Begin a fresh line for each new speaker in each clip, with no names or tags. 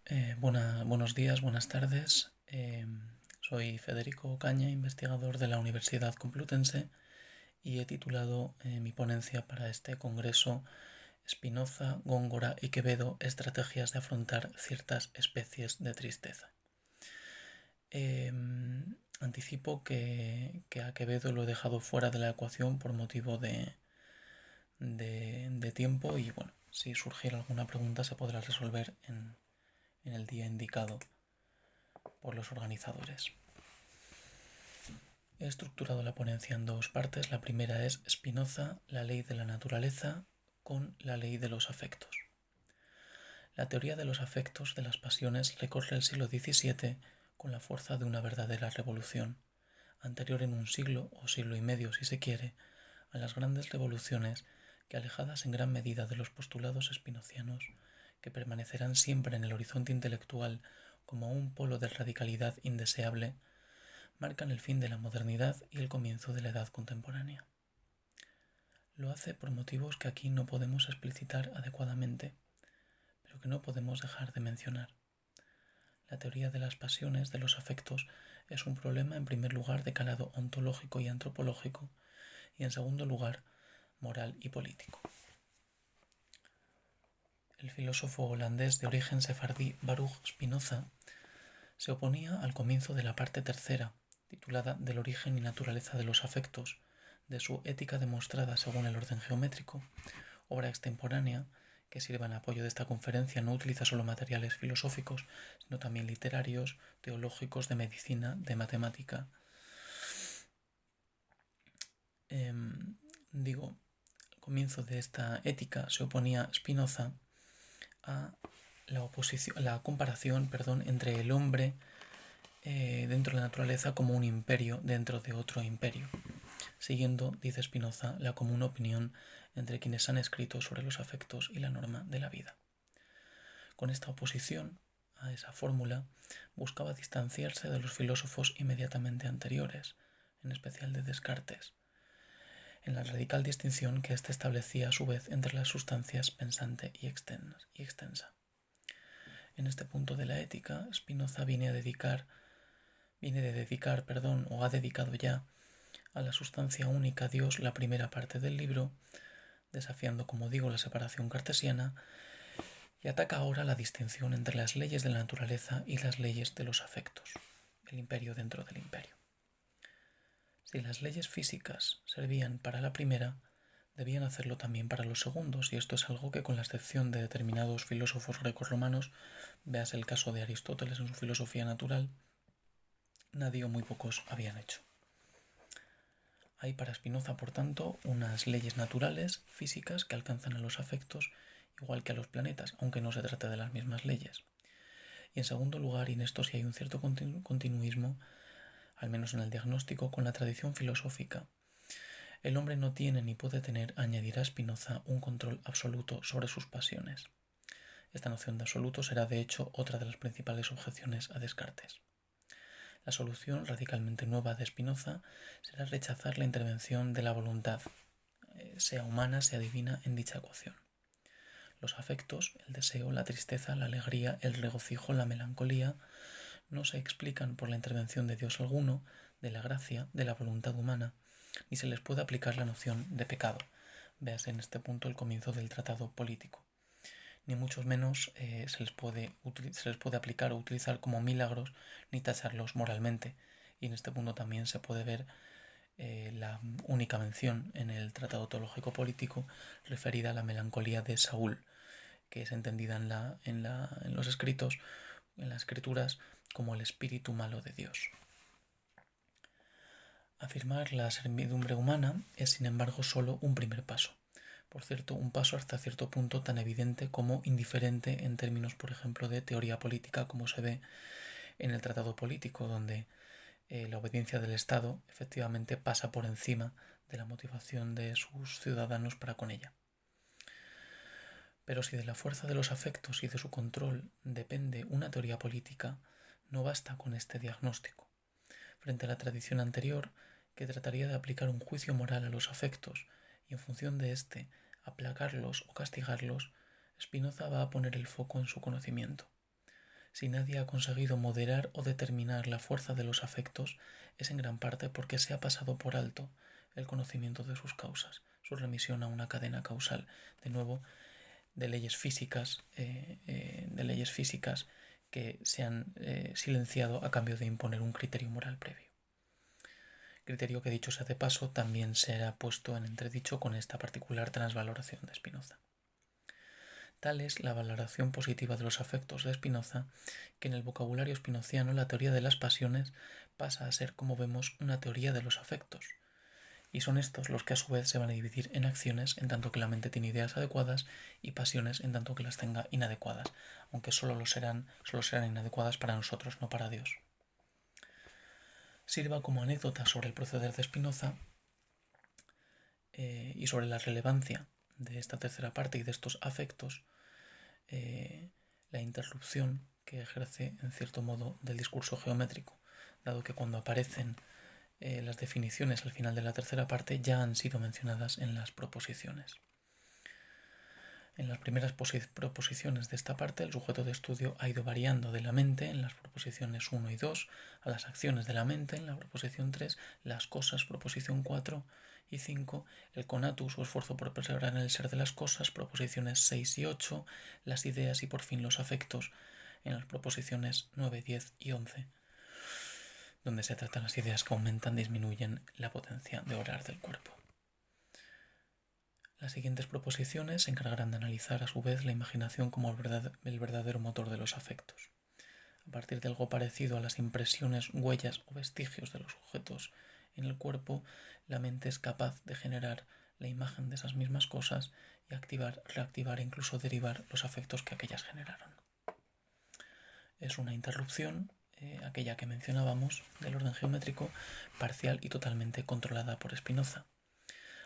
Buenos días, buenas tardes. Soy Federico Ocaña, investigador de la Universidad Complutense, y he titulado mi ponencia para este congreso Spinoza, Góngora y Quevedo, estrategias de afrontar ciertas especies de tristeza. Anticipo que a Quevedo lo he dejado fuera de la ecuación por motivo de tiempo y bueno, si surgiera alguna pregunta se podrá resolver en el día indicado por los organizadores. He estructurado la ponencia en dos partes. La primera es Spinoza, la ley de la naturaleza con la ley de los afectos. La teoría de los afectos, de las pasiones, recorre el siglo XVII con la fuerza de una verdadera revolución, anterior en un siglo o siglo y medio si se quiere, a las grandes revoluciones que, alejadas en gran medida de los postulados spinocianos, que permanecerán siempre en el horizonte intelectual como un polo de radicalidad indeseable, marcan el fin de la modernidad y el comienzo de la edad contemporánea. Lo hace por motivos que aquí no podemos explicitar adecuadamente, pero que no podemos dejar de mencionar. La teoría de las pasiones, de los afectos, es un problema en primer lugar de calado ontológico y antropológico, y en segundo lugar moral y político. El filósofo holandés de origen sefardí Baruch Spinoza se oponía al comienzo de la parte tercera, titulada Del origen y naturaleza de los afectos, de su Ética demostrada según el orden geométrico, obra extemporánea que sirva en apoyo de esta conferencia. No utiliza solo materiales filosóficos, sino también literarios, teológicos, de medicina, de matemática. Al comienzo de esta ética se oponía Spinoza a la comparación entre el hombre dentro de la naturaleza como un imperio dentro de otro imperio, siguiendo, dice Spinoza, la común opinión entre quienes han escrito sobre los afectos y la norma de la vida. Con esta oposición a esa fórmula buscaba distanciarse de los filósofos inmediatamente anteriores, en especial de Descartes, en la radical distinción que éste establecía a su vez entre las sustancias pensante y extensa. En este punto de la ética, Spinoza ha dedicado ya a la sustancia única Dios la primera parte del libro, desafiando, como digo, la separación cartesiana, y ataca ahora la distinción entre las leyes de la naturaleza y las leyes de los afectos, el imperio dentro del imperio. Si las leyes físicas servían para la primera, debían hacerlo también para los segundos, y esto es algo que, con la excepción de determinados filósofos grecorromanos, veas el caso de Aristóteles en su filosofía natural, nadie o muy pocos habían hecho. Hay para Spinoza, por tanto, unas leyes naturales, físicas, que alcanzan a los afectos, igual que a los planetas, aunque no se trate de las mismas leyes. Y en segundo lugar, y en esto sí hay un cierto continuismo, al menos en el diagnóstico, con la tradición filosófica. El hombre no tiene ni puede tener, añadirá Spinoza, un control absoluto sobre sus pasiones. Esta noción de absoluto será, de hecho, otra de las principales objeciones a Descartes. La solución radicalmente nueva de Spinoza será rechazar la intervención de la voluntad, sea humana, sea divina, en dicha ecuación. Los afectos, el deseo, la tristeza, la alegría, el regocijo, la melancolía, no se explican por la intervención de Dios alguno, de la gracia, de la voluntad humana, ni se les puede aplicar la noción de pecado. Véase en este punto el comienzo del tratado político. Ni mucho menos se les puede aplicar o utilizar como milagros, ni tacharlos moralmente. Y en este punto también se puede ver la única mención en el tratado teológico político referida a la melancolía de Saúl, que es entendida en los escritos, en las escrituras, como el espíritu malo de Dios. Afirmar la servidumbre humana es, sin embargo, solo un primer paso. Por cierto, un paso hasta cierto punto tan evidente como indiferente en términos, por ejemplo, de teoría política, como se ve en el tratado político, donde la obediencia del Estado efectivamente pasa por encima de la motivación de sus ciudadanos para con ella. Pero si de la fuerza de los afectos y de su control depende una teoría política, no basta con este diagnóstico. Frente a la tradición anterior, que trataría de aplicar un juicio moral a los afectos y, en función de éste, aplacarlos o castigarlos, Spinoza va a poner el foco en su conocimiento. Si nadie ha conseguido moderar o determinar la fuerza de los afectos, es en gran parte porque se ha pasado por alto el conocimiento de sus causas, su remisión a una cadena causal, de nuevo, de leyes físicas que se han silenciado a cambio de imponer un criterio moral previo. Criterio que, dicho sea de paso, también será puesto en entredicho con esta particular transvaloración de Spinoza. Tal es la valoración positiva de los afectos de Spinoza que en el vocabulario spinoziano la teoría de las pasiones pasa a ser, como vemos, una teoría de los afectos, y son estos los que a su vez se van a dividir en acciones en tanto que la mente tiene ideas adecuadas y pasiones en tanto que las tenga inadecuadas, aunque solo serán inadecuadas para nosotros, no para Dios. Sirva como anécdota sobre el proceder de Spinoza y sobre la relevancia de esta tercera parte y de estos afectos, la interrupción que ejerce en cierto modo del discurso geométrico, dado que cuando aparecen las definiciones al final de la tercera parte ya han sido mencionadas en las proposiciones. En las primeras proposiciones de esta parte, el sujeto de estudio ha ido variando de la mente en las proposiciones 1 y 2 a las acciones de la mente en la proposición 3, las cosas, proposición 4 y 5, el conatus o esfuerzo por perseverar en el ser de las cosas, proposiciones 6 y 8, las ideas y por fin los afectos en las proposiciones 9, 10 y 11, donde se tratan las ideas que aumentan, disminuyen la potencia de obrar del cuerpo. Las siguientes proposiciones se encargarán de analizar a su vez la imaginación como el verdadero motor de los afectos. A partir de algo parecido a las impresiones, huellas o vestigios de los objetos en el cuerpo, la mente es capaz de generar la imagen de esas mismas cosas y activar, reactivar e incluso derivar los afectos que aquellas generaron. Es una interrupción, aquella que mencionábamos, del orden geométrico, parcial y totalmente controlada por Spinoza.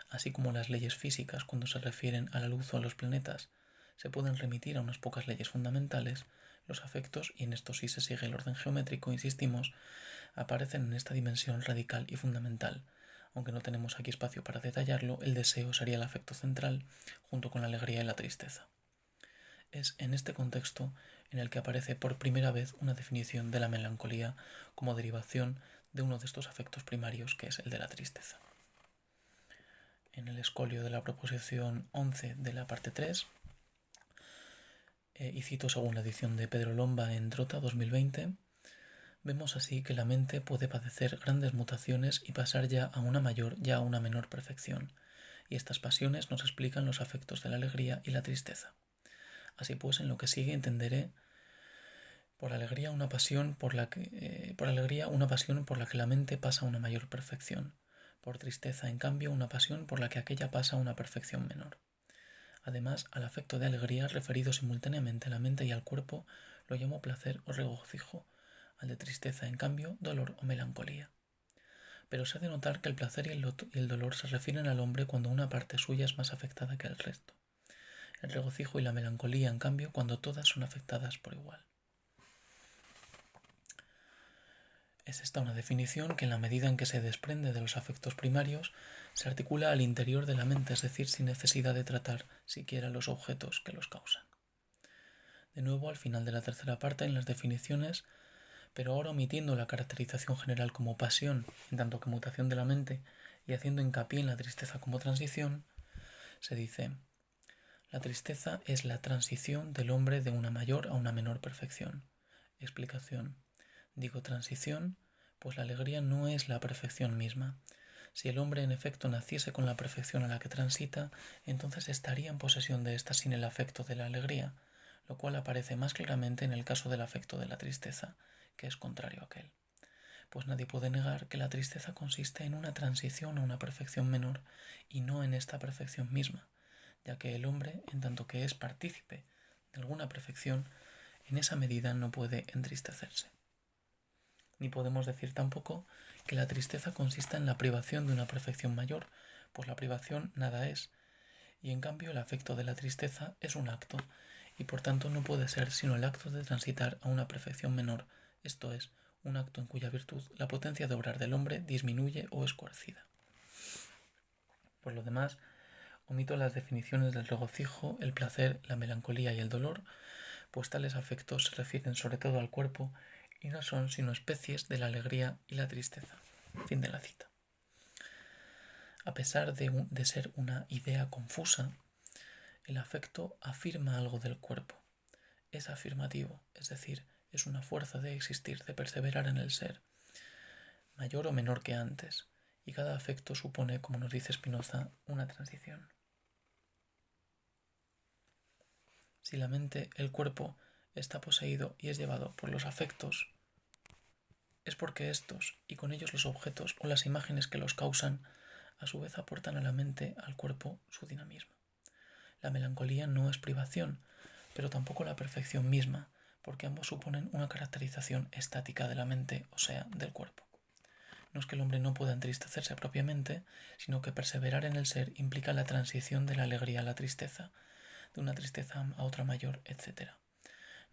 Así como las leyes físicas, cuando se refieren a la luz o a los planetas, se pueden remitir a unas pocas leyes fundamentales, los afectos, y en esto sí se sigue el orden geométrico, insistimos, aparecen en esta dimensión radical y fundamental. Aunque no tenemos aquí espacio para detallarlo, el deseo sería el afecto central, junto con la alegría y la tristeza. Es en este contexto en el que aparece por primera vez una definición de la melancolía como derivación de uno de estos afectos primarios, que es el de la tristeza. En el escolio de la proposición 11 de la parte 3, y cito según la edición de Pedro Lomba en Trota 2020, vemos así que la mente puede padecer grandes mutaciones y pasar ya a una mayor, ya a una menor perfección, y estas pasiones nos explican los afectos de la alegría y la tristeza. Así pues, en lo que sigue entenderé por alegría una pasión por la que la mente pasa a una mayor perfección. Por tristeza, en cambio, una pasión por la que aquella pasa a una perfección menor. Además, al afecto de alegría, referido simultáneamente a la mente y al cuerpo, lo llamo placer o regocijo, al de tristeza, en cambio, dolor o melancolía. Pero se ha de notar que el placer y el dolor se refieren al hombre cuando una parte suya es más afectada que el resto. El regocijo y la melancolía, en cambio, cuando todas son afectadas por igual. Es esta una definición que en la medida en que se desprende de los afectos primarios se articula al interior de la mente, es decir, sin necesidad de tratar siquiera los objetos que los causan. De nuevo, al final de la tercera parte, en las definiciones, pero ahora omitiendo la caracterización general como pasión, en tanto que mutación de la mente, y haciendo hincapié en la tristeza como transición, se dice: la tristeza es la transición del hombre de una mayor a una menor perfección. Explicación. Digo transición, pues la alegría no es la perfección misma. Si el hombre en efecto naciese con la perfección a la que transita, entonces estaría en posesión de ésta sin el afecto de la alegría, lo cual aparece más claramente en el caso del afecto de la tristeza, que es contrario a aquel. Pues nadie puede negar que la tristeza consiste en una transición a una perfección menor y no en esta perfección misma, ya que el hombre, en tanto que es partícipe de alguna perfección, en esa medida no puede entristecerse. Ni podemos decir tampoco que la tristeza consista en la privación de una perfección mayor, pues la privación nada es, y en cambio el afecto de la tristeza es un acto, y por tanto no puede ser sino el acto de transitar a una perfección menor, esto es, un acto en cuya virtud la potencia de obrar del hombre disminuye o es coercida. Por lo demás, omito las definiciones del regocijo, el placer, la melancolía y el dolor, pues tales afectos se refieren sobre todo al cuerpo y no son sino especies de la alegría y la tristeza. Fin de la cita. A pesar de ser una idea confusa, el afecto afirma algo del cuerpo. Es afirmativo, es decir, es una fuerza de existir, de perseverar en el ser, mayor o menor que antes, y cada afecto supone, como nos dice Spinoza, una transición. Si la mente, el cuerpo, está poseído y es llevado por los afectos, es porque estos, y con ellos los objetos o las imágenes que los causan, a su vez aportan a la mente, al cuerpo, su dinamismo. La melancolía no es privación, pero tampoco la perfección misma, porque ambos suponen una caracterización estática de la mente, o sea, del cuerpo. No es que el hombre no pueda entristecerse propiamente, sino que perseverar en el ser implica la transición de la alegría a la tristeza, de una tristeza a otra mayor, etc.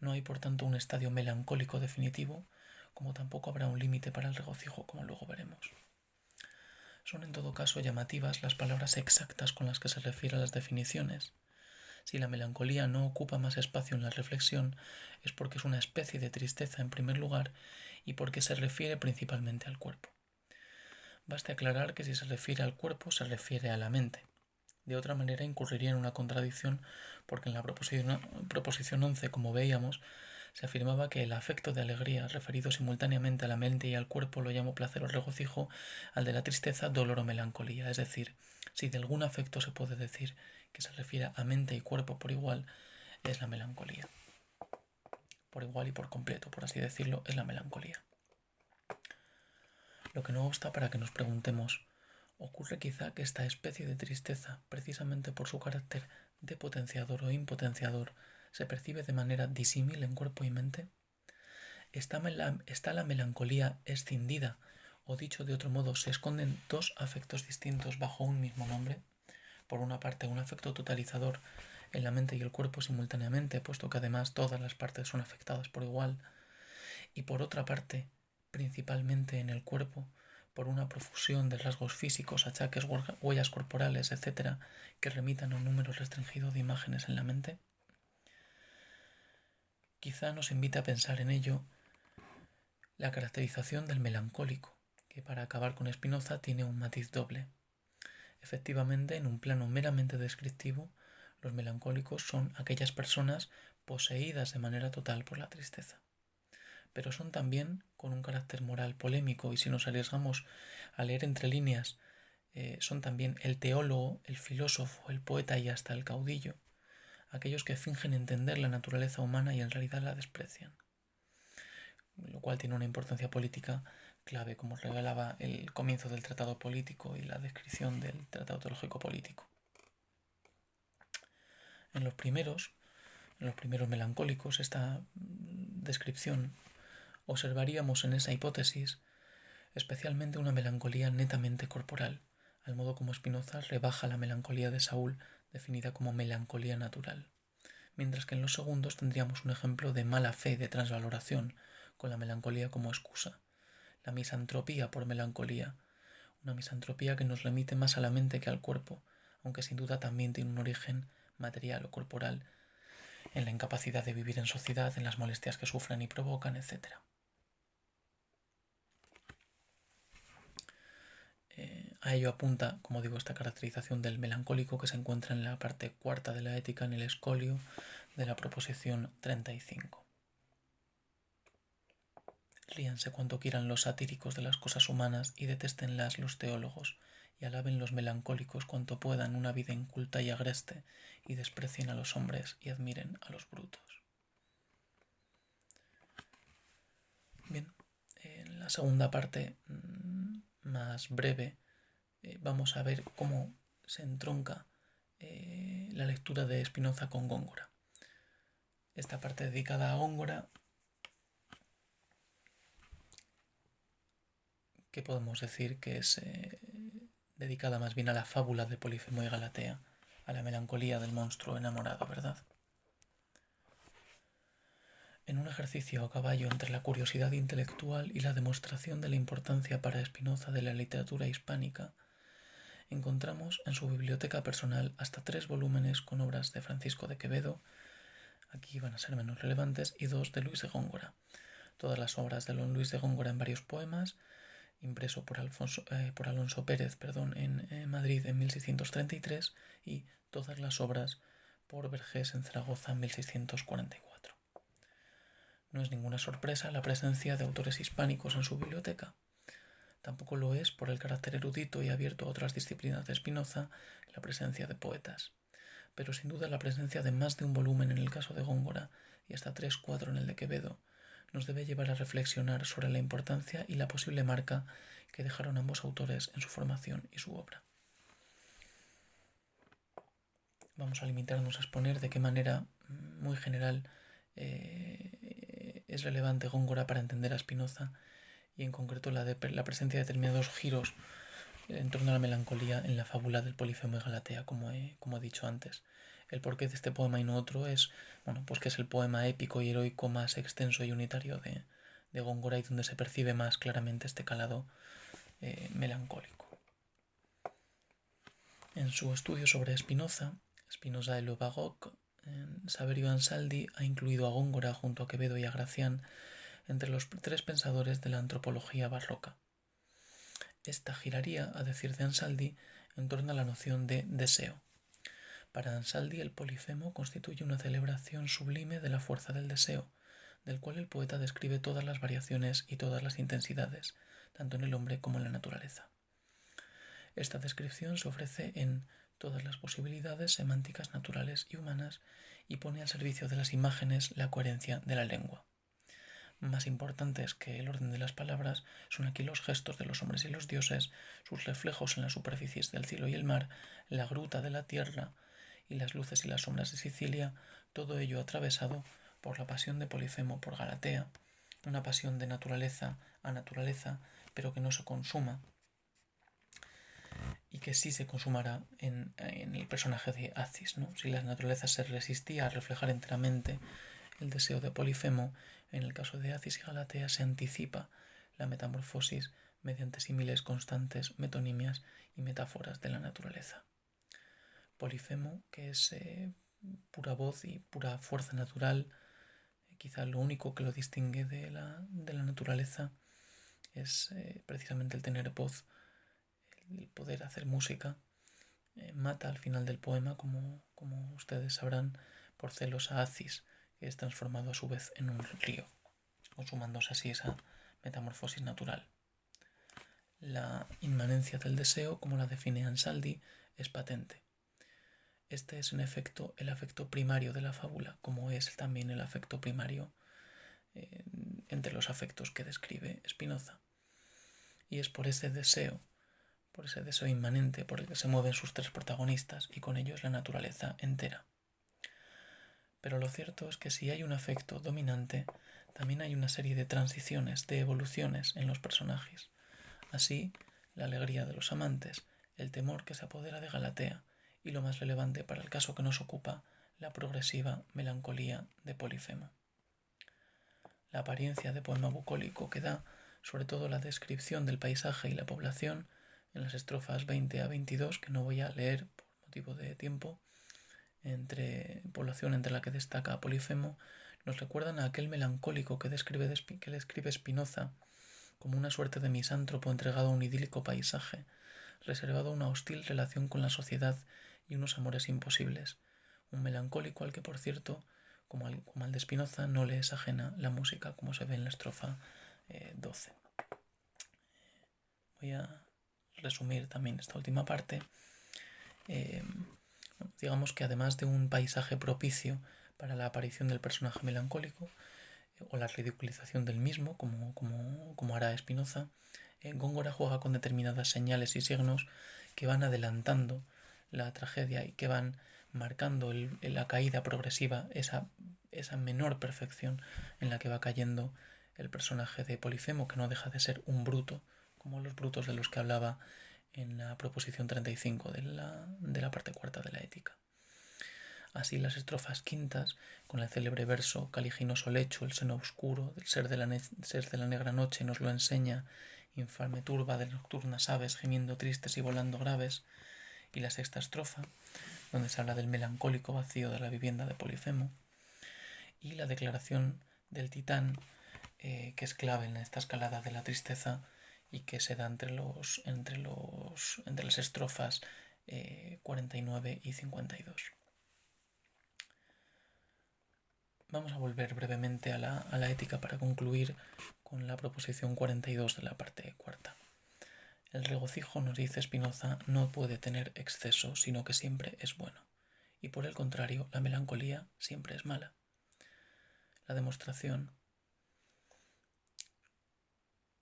No hay, por tanto, un estadio melancólico definitivo, como tampoco habrá un límite para el regocijo, como luego veremos. Son en todo caso llamativas las palabras exactas con las que se refieren las definiciones. Si la melancolía no ocupa más espacio en la reflexión, es porque es una especie de tristeza en primer lugar y porque se refiere principalmente al cuerpo. Baste aclarar que si se refiere al cuerpo, se refiere a la mente. De otra manera incurriría en una contradicción porque en la proposición 11, como veíamos, se afirmaba que el afecto de alegría referido simultáneamente a la mente y al cuerpo lo llamo placer o regocijo, al de la tristeza dolor o melancolía. Es decir, si de algún afecto se puede decir que se refiere a mente y cuerpo por igual, es la melancolía. Por igual y por completo, por así decirlo, es la melancolía. Lo que no obsta para que nos preguntemos, ¿ocurre quizá que esta especie de tristeza, precisamente por su carácter de potenciador o impotenciador, se percibe de manera disímil en cuerpo y mente? ¿Está la melancolía escindida, o dicho de otro modo, se esconden dos afectos distintos bajo un mismo nombre? Por una parte, un afecto totalizador en la mente y el cuerpo simultáneamente, puesto que además todas las partes son afectadas por igual, y por otra parte, principalmente en el cuerpo, por una profusión de rasgos físicos, achaques, huellas corporales, etc., que remitan a un número restringido de imágenes en la mente. Quizá nos invite a pensar en ello la caracterización del melancólico, que para acabar con Spinoza tiene un matiz doble. Efectivamente, en un plano meramente descriptivo, los melancólicos son aquellas personas poseídas de manera total por la tristeza. Pero son también, con un carácter moral polémico, y si nos arriesgamos a leer entre líneas, son también el teólogo, el filósofo, el poeta y hasta el caudillo, aquellos que fingen entender la naturaleza humana y en realidad la desprecian, lo cual tiene una importancia política clave, como revelaba el comienzo del tratado político y la descripción del tratado teológico político. En los primeros melancólicos, esta descripción observaríamos en esa hipótesis especialmente una melancolía netamente corporal, al modo como Spinoza rebaja la melancolía de Saúl, definida como melancolía natural, mientras que en los segundos tendríamos un ejemplo de mala fe, de transvaloración, con la melancolía como excusa, la misantropía por melancolía, una misantropía que nos remite más a la mente que al cuerpo, aunque sin duda también tiene un origen material o corporal, en la incapacidad de vivir en sociedad, en las molestias que sufren y provocan, etc. A ello apunta, como digo, esta caracterización del melancólico que se encuentra en la parte cuarta de la Ética, en el escolio de la proposición 35. Ríanse cuanto quieran los satíricos de las cosas humanas y detéstenlas los teólogos, y alaben los melancólicos cuanto puedan una vida inculta y agreste, y desprecien a los hombres y admiren a los brutos. Bien, en la segunda parte, más breve, vamos a ver cómo se entronca la lectura de Spinoza con Góngora. Esta parte dedicada a Góngora, que podemos decir que es dedicada más bien a la fábula de Polifemo y Galatea, a la melancolía del monstruo enamorado, ¿verdad? En un ejercicio a caballo entre la curiosidad intelectual y la demostración de la importancia para Spinoza de la literatura hispánica, encontramos en su biblioteca personal hasta 3 volúmenes con obras de Francisco de Quevedo, aquí van a ser menos relevantes, y 2 de Luis de Góngora. Todas las obras de don Luis de Góngora en varios poemas, impreso por Alonso Pérez en Madrid en 1633, y todas las obras por Vergés en Zaragoza en 1644. No es ninguna sorpresa la presencia de autores hispánicos en su biblioteca. Tampoco lo es, por el carácter erudito y abierto a otras disciplinas de Spinoza, la presencia de poetas. Pero sin duda la presencia de más de un volumen en el caso de Góngora y hasta 3-4 en el de Quevedo nos debe llevar a reflexionar sobre la importancia y la posible marca que dejaron ambos autores en su formación y su obra. Vamos a limitarnos a exponer de qué manera muy general es relevante Góngora para entender a Spinoza, y en concreto la presencia de determinados giros en torno a la melancolía en la fábula del Polifemo y Galatea, como he dicho antes. El porqué de este poema y no otro es, pues que es el poema épico y heroico más extenso y unitario de Góngora, y donde se percibe más claramente este calado melancólico. En su estudio sobre Spinoza et le Baroque, Saverio Ansaldi ha incluido a Góngora junto a Quevedo y a Gracián entre los 3 pensadores de la antropología barroca. Esta giraría, a decir de Ansaldi, en torno a la noción de deseo. Para Ansaldi, el Polifemo constituye una celebración sublime de la fuerza del deseo, del cual el poeta describe todas las variaciones y todas las intensidades, tanto en el hombre como en la naturaleza. Esta descripción se ofrece en todas las posibilidades semánticas naturales y humanas y pone al servicio de las imágenes la coherencia de la lengua. Más importantes que el orden de las palabras son aquí los gestos de los hombres y los dioses, sus reflejos en las superficies del cielo y el mar, la gruta de la tierra y las luces y las sombras de Sicilia, todo ello atravesado por la pasión de Polifemo por Galatea, una pasión de naturaleza a naturaleza, pero que no se consuma, y que sí se consumará en el personaje de Acis, ¿no? Si la naturaleza se resistía a reflejar enteramente el deseo de Polifemo, en el caso de Acis y Galatea se anticipa la metamorfosis mediante símiles constantes, metonimias y metáforas de la naturaleza. Polifemo, que es pura voz y pura fuerza natural, quizá lo único que lo distingue de la naturaleza es precisamente el tener voz, el poder hacer música. Mata al final del poema, como ustedes sabrán, por celos a Acis, que es transformado a su vez en un río, consumándose así esa metamorfosis natural. La inmanencia del deseo, como la define Ansaldi, es patente. Este es en efecto el afecto primario de la fábula, como es también el afecto primario entre los afectos que describe Spinoza. Y es por ese deseo inmanente por el que se mueven sus 3 protagonistas, y con ellos la naturaleza entera. Pero lo cierto es que si hay un afecto dominante, también hay una serie de transiciones, de evoluciones en los personajes. Así, la alegría de los amantes, el temor que se apodera de Galatea, y lo más relevante para el caso que nos ocupa, la progresiva melancolía de Polifemo. La apariencia de poema bucólico que da, sobre todo la descripción del paisaje y la población, en las estrofas 20 a 22, que no voy a leer por motivo de tiempo, población entre la que destaca Polifemo, nos recuerdan a aquel melancólico que describe Spinoza como una suerte de misántropo entregado a un idílico paisaje, reservado a una hostil relación con la sociedad y unos amores imposibles. Un melancólico al que, por cierto, como al de Spinoza, no le es ajena la música, como se ve en la estrofa 12. Voy a resumir también esta última parte. Digamos que además de un paisaje propicio para la aparición del personaje melancólico o la ridiculización del mismo, como hará Spinoza, Góngora juega con determinadas señales y signos que van adelantando la tragedia y que van marcando la caída progresiva, esa menor perfección en la que va cayendo el personaje de Polifemo, que no deja de ser un bruto, como los brutos de los que hablaba en la proposición 35 de la parte cuarta de la Ética. Así las estrofas quintas, con el célebre verso caliginoso lecho, el seno oscuro, del ser de la negra noche nos lo enseña, infame turba de nocturnas aves, gimiendo tristes y volando graves, y la sexta estrofa, donde se habla del melancólico vacío de la vivienda de Polifemo, y la declaración del Titán, que es clave en esta escalada de la tristeza y que se da entre las estrofas 49 y 52. Vamos a volver brevemente a la ética para concluir con la proposición 42 de la parte cuarta. El regocijo, nos dice Spinoza, no puede tener exceso, sino que siempre es bueno. Y por el contrario, la melancolía siempre es mala. La demostración.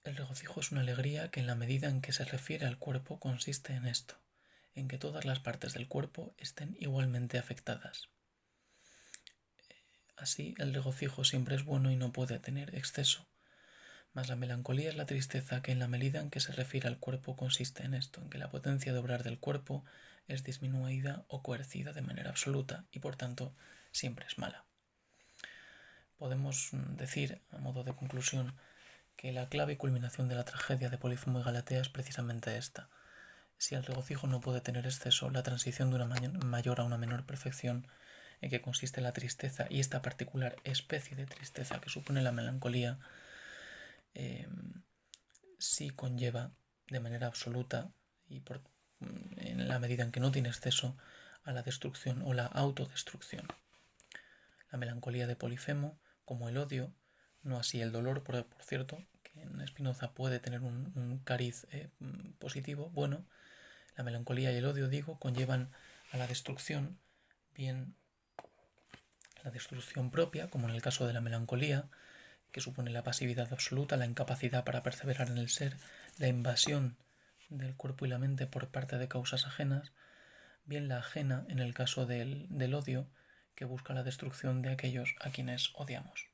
El regocijo es una alegría que en la medida en que se refiere al cuerpo consiste en esto, en que todas las partes del cuerpo estén igualmente afectadas. Así, el regocijo siempre es bueno y no puede tener exceso. Mas la melancolía es la tristeza que en la medida en que se refiere al cuerpo consiste en esto, en que la potencia de obrar del cuerpo es disminuida o coercida de manera absoluta y por tanto siempre es mala. Podemos decir, a modo de conclusión, que la clave y culminación de la tragedia de Polifemo y Galatea es precisamente esta. Si el regocijo no puede tener exceso, la transición de una mayor a una menor perfección, en que consiste la tristeza y esta particular especie de tristeza que supone la melancolía, sí conlleva de manera absoluta y en la medida en que no tiene exceso a la destrucción o la autodestrucción. La melancolía de Polifemo, como el odio, no así el dolor, por cierto, que en Spinoza puede tener un cariz positivo, bueno, la melancolía y el odio, digo, conllevan a la destrucción, bien la destrucción propia, como en el caso de la melancolía, que supone la pasividad absoluta, la incapacidad para perseverar en el ser, la invasión del cuerpo y la mente por parte de causas ajenas, bien la ajena en el caso del odio, que busca la destrucción de aquellos a quienes odiamos.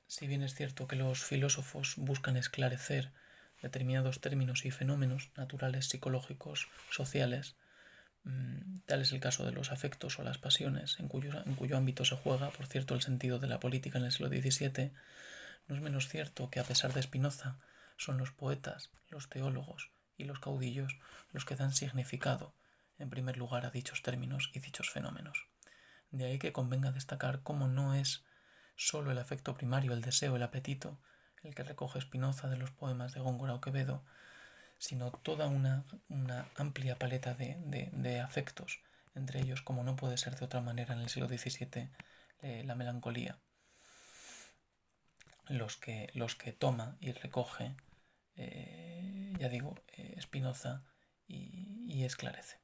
Si bien es cierto que los filósofos buscan esclarecer determinados términos y fenómenos naturales, psicológicos, sociales, tal es el caso de los afectos o las pasiones, en cuyo ámbito se juega, por cierto, el sentido de la política en el siglo XVII, no es menos cierto que, a pesar de Spinoza, son los poetas, los teólogos y los caudillos los que dan significado, en primer lugar, a dichos términos y dichos fenómenos. De ahí que convenga destacar cómo no es sólo el afecto primario, el deseo, el apetito, el que recoge Spinoza de los poemas de Góngora o Quevedo, sino toda una amplia paleta de afectos, entre ellos, como no puede ser de otra manera en el siglo XVII, la melancolía, los que toma y recoge, Spinoza y esclarece.